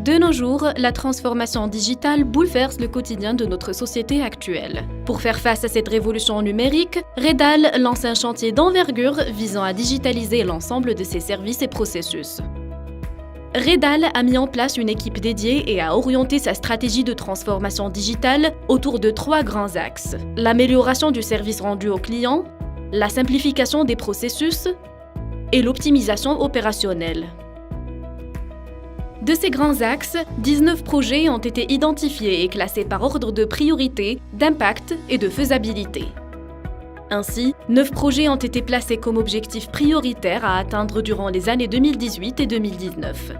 De nos jours, la transformation digitale bouleverse le quotidien de notre société actuelle. Pour faire face à cette révolution numérique, Redal lance un chantier d'envergure visant à digitaliser l'ensemble de ses services et processus. Redal a mis en place une équipe dédiée et a orienté sa stratégie de transformation digitale autour de 3 grands axes: l'amélioration du service rendu aux clients, la simplification des processus et l'optimisation opérationnelle. De ces grands axes, 19 projets ont été identifiés et classés par ordre de priorité, d'impact et de faisabilité. Ainsi, 9 projets ont été placés comme objectifs prioritaires à atteindre durant les années 2018 et 2019.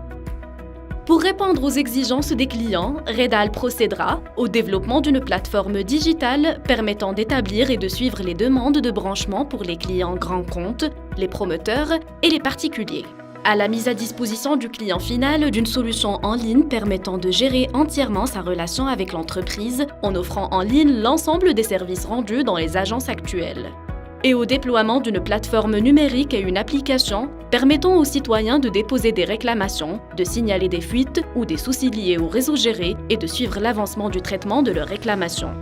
Pour répondre aux exigences des clients, Redal procédera au développement d'une plateforme digitale permettant d'établir et de suivre les demandes de branchement pour les clients grands comptes, les promoteurs et les particuliers, à la mise à disposition du client final d'une solution en ligne permettant de gérer entièrement sa relation avec l'entreprise en offrant en ligne l'ensemble des services rendus dans les agences actuelles, et au déploiement d'une plateforme numérique et une application permettant aux citoyens de déposer des réclamations, de signaler des fuites ou des soucis liés au réseau géré et de suivre l'avancement du traitement de leurs réclamations.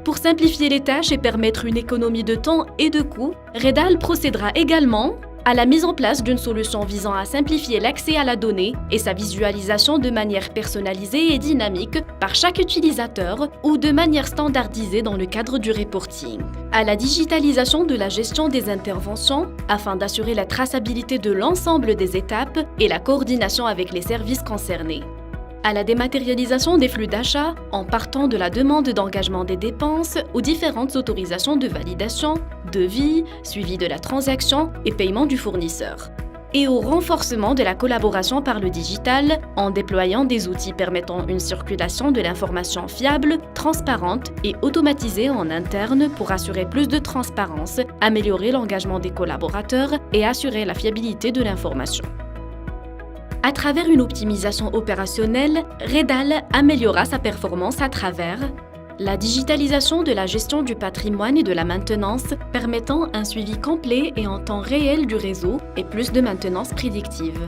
Pour simplifier les tâches et permettre une économie de temps et de coûts, Redal procédera également à la mise en place d'une solution visant à simplifier l'accès à la donnée et sa visualisation de manière personnalisée et dynamique par chaque utilisateur ou de manière standardisée dans le cadre du reporting, à la digitalisation de la gestion des interventions afin d'assurer la traçabilité de l'ensemble des étapes et la coordination avec les services concernés, à la dématérialisation des flux d'achat en partant de la demande d'engagement des dépenses aux différentes autorisations de validation, devis, suivi de la transaction et paiement du fournisseur, et au renforcement de la collaboration par le digital en déployant des outils permettant une circulation de l'information fiable, transparente et automatisée en interne pour assurer plus de transparence, améliorer l'engagement des collaborateurs et assurer la fiabilité de l'information. À travers une optimisation opérationnelle, Redal améliorera sa performance à travers la digitalisation de la gestion du patrimoine et de la maintenance, permettant un suivi complet et en temps réel du réseau et plus de maintenance prédictive,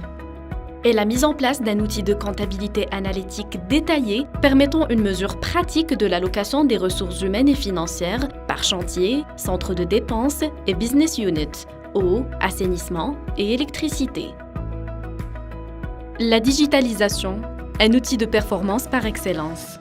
et la mise en place d'un outil de comptabilité analytique détaillé permettant une mesure pratique de l'allocation des ressources humaines et financières par chantier, centre de dépenses et business unit, eau, assainissement et électricité. La digitalisation, un outil de performance par excellence.